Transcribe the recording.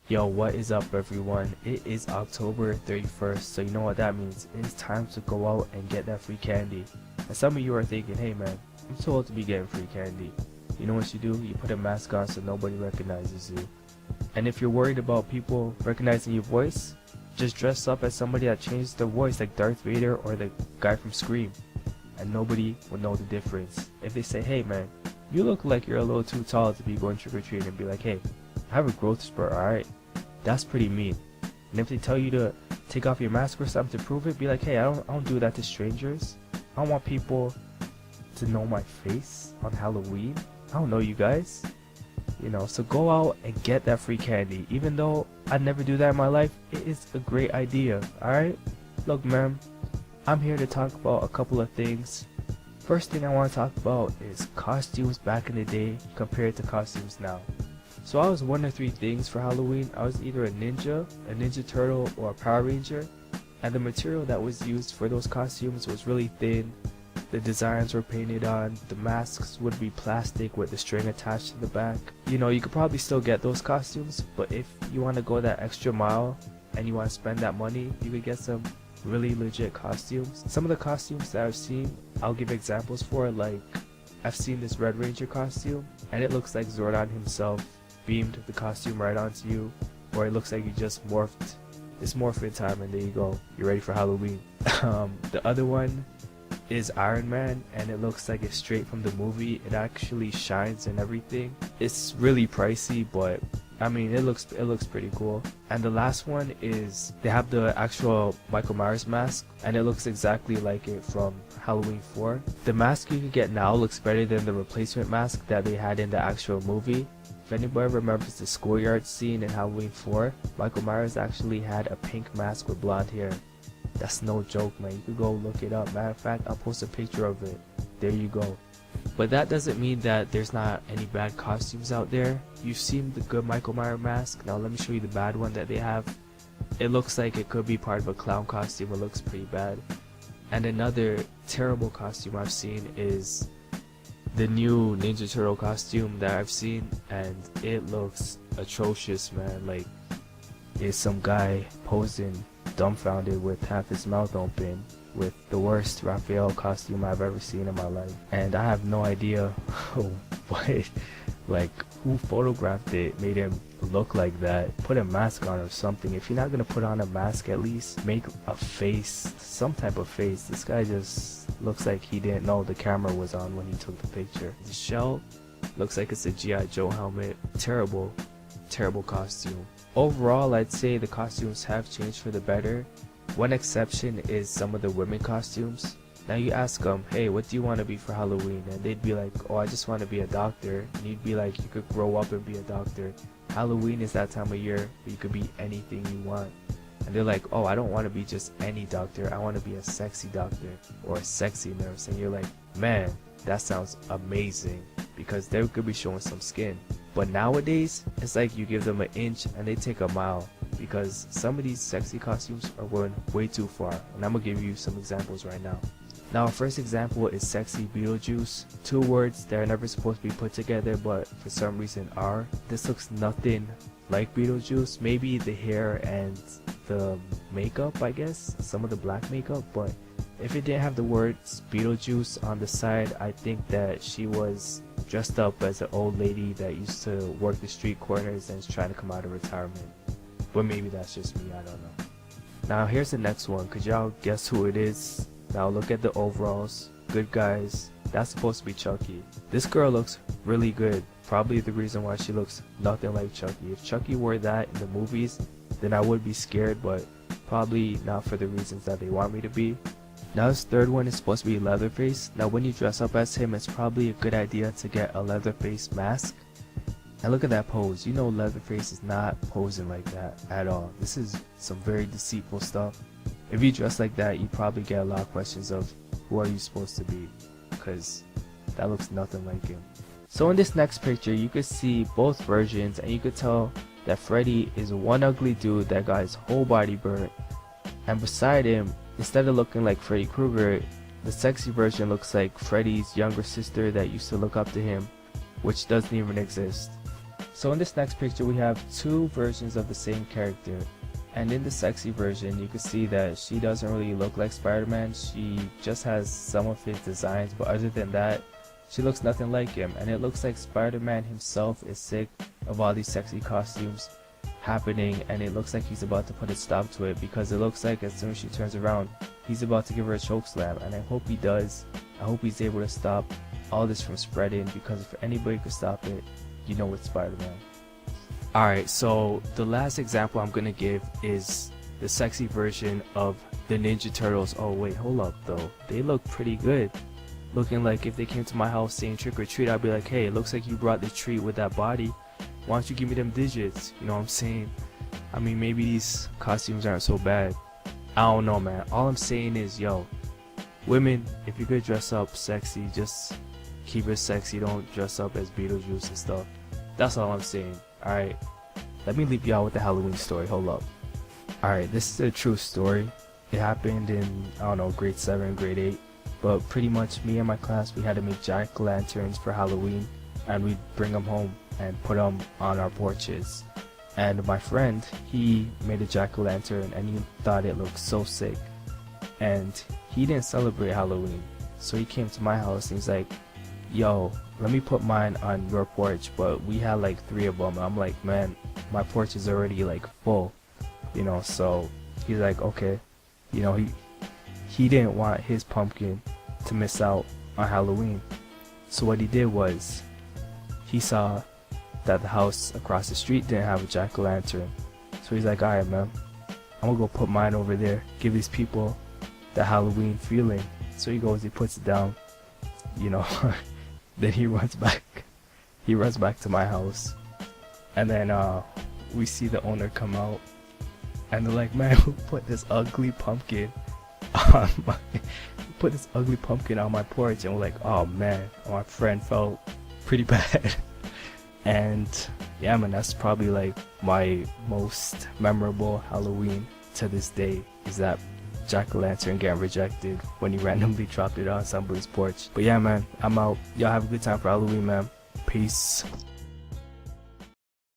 Yo, what is up everyone? It is October 31st, so you know what that means. It is time to go out and get that free candy. And some of you are thinking, hey man, I'm too old to be getting free candy. You know what you do? You put a mask on so nobody recognizes you. And if you're worried about people recognizing your voice, just dress up as somebody that changed their voice like Darth Vader or the guy from Scream. And nobody will know the difference. If they say, hey man, you look like you're a little too tall to be going trick-or-treating, and be like, hey, I have a growth spurt, alright? That's pretty mean. And if they tell you to take off your mask or something to prove it, be like, hey, I don't do that to strangers. I don't want people to know my face on Halloween. I don't know you guys. You know, so go out and get that free candy. Even though I never do that in my life, it is a great idea, alright? Look, man, I'm here to talk about a couple of things. First thing I want to talk about is costumes back in the day compared to costumes now. So I was one of three things for Halloween. I was either a Ninja Turtle, or a Power Ranger. And the material that was used for those costumes was really thin. The designs were painted on. The masks would be plastic with the string attached to the back. You know, you could probably still get those costumes, but if you want to go that extra mile and you want to spend that money, you could get some really legit costumes. Some of the costumes that I've seen, I'll give examples for. Like, I've seen this Red Ranger costume, and it looks like Zordon himself beamed the costume right onto you, or it looks like you just morphed. It's morphin time and there you go, you're ready for Halloween. The other one is Iron Man, and it looks like it's straight from the movie. It actually shines and everything. It's really pricey, but I mean, it looks pretty cool. And the last one is they have the actual Michael Myers mask, and it looks exactly like it from Halloween 4. The mask you can get now looks better than the replacement mask that they had in the actual movie. If anybody remembers the schoolyard scene in Halloween 4, Michael Myers actually had a pink mask with blonde hair. That's no joke, man. You could go look it up. Matter of fact, I'll post a picture of it. There you go. But that doesn't mean that there's not any bad costumes out there. You've seen the good Michael Myers mask. Now let me show you the bad one that they have. It looks like it could be part of a clown costume. It looks pretty bad. And another terrible costume I've seen is the new Ninja Turtle costume that I've seen, and it looks atrocious, man. Like, it's some guy posing dumbfounded with half his mouth open with the worst Raphael costume I've ever seen in my life. And I have no idea what, like, who photographed it, made him look like that. Put a mask on or something. If you're not gonna put on a mask, at least make a face, some type of face. This guy just looks like he didn't know the camera was on when he took the picture. The shell looks like it's a G.I. Joe helmet. Terrible costume. Overall, I'd say the costumes have changed for the better. One exception is some of the women costumes. Now you ask them, hey, what do you want to be for Halloween? And they'd be like, oh, I just want to be a doctor. And you'd be like, you could grow up and be a doctor. Halloween is that time of year where you could be anything you want. And they're like, oh, I don't want to be just any doctor. I want to be a sexy doctor or a sexy nurse. And you're like, man, that sounds amazing, because they could be showing some skin. But nowadays, it's like you give them an inch and they take a mile, because some of these sexy costumes are going way too far. And I'm going to give you some examples right now. Now, our first example is Sexy Beetlejuice. Two words that are never supposed to be put together, but for some reason are. This looks nothing like Beetlejuice. Maybe the hair and the makeup, I guess. Some of the black makeup, but if it didn't have the words Beetlejuice on the side, I think that she was dressed up as an old lady that used to work the street corners and is trying to come out of retirement. But maybe that's just me, I don't know. Now here's the next one. Could y'all guess who it is? Now look at the overalls. Good guys. That's supposed to be Chucky. This girl looks really good. Probably the reason why she looks nothing like Chucky. If Chucky wore that in the movies, then I would be scared, but probably not for the reasons that they want me to be. Now this third one is supposed to be Leatherface. Now when you dress up as him, it's probably a good idea to get a Leatherface mask. And look at that pose. You know Leatherface is not posing like that at all. This is some very deceitful stuff. If you dress like that, you probably get a lot of questions of who are you supposed to be, because that looks nothing like him. So in this next picture, you could see both versions, and you could tell that Freddy is one ugly dude that got his whole body burnt, and beside him, instead of looking like Freddy Krueger, the sexy version looks like Freddy's younger sister that used to look up to him, which doesn't even exist. So in this next picture we have two versions of the same character, and in the sexy version you can see that she doesn't really look like Spider-Man. She just has some of his designs, but other than that she looks nothing like him, and it looks like Spider-Man himself is sick of all these sexy costumes happening, and it looks like he's about to put a stop to it, because it looks like as soon as she turns around he's about to give her a choke slam, and I hope he does. I hope he's able to stop all this from spreading, because if anybody could stop it, you know it's Spider-Man. Alright, so the last example I'm gonna give is the sexy version of the Ninja Turtles. Oh wait, hold up though, they look pretty good. Looking like if they came to my house saying trick or treat, I'd be like, hey, it looks like you brought the treat with that body, why don't you give me them digits? You know what I'm saying? I mean, maybe these costumes aren't so bad. I don't know, man. All I'm saying is, yo, women, if you could dress up sexy, just keep it sexy. Don't dress up as Beetlejuice and stuff. That's all I'm saying. Alright, let me leave y'all with the Halloween story. Hold up. Alright, this is a true story. It happened in, I don't know, grade 7, grade 8. But pretty much me and my class, we had to make jack-o'-lanterns for Halloween, and we'd bring them home and put them on our porches. And my friend, he made a jack-o'-lantern and he thought it looked so sick. And he didn't celebrate Halloween, so he came to my house and he's like, yo, let me put mine on your porch. But we had like 3 of them. I'm like, man, my porch is already like full, you know. So he's like, okay, you know, he didn't want his pumpkin to miss out on Halloween. So what he did was, he saw that the house across the street didn't have a jack-o'-lantern. So he's like, alright man, I'm gonna go put mine over there, give these people the Halloween feeling. So he goes, he puts it down, you know. Then he runs back to my house, and then we see the owner come out, and they're like, man, who put this ugly pumpkin on my porch? And we're like, oh man, my friend felt pretty bad. And yeah, man, that's probably like my most memorable Halloween to this day, is that jack-o'-lantern getting rejected when he randomly dropped it on somebody's porch. But yeah, man, I'm out. Y'all have a good time for Halloween, man. Peace.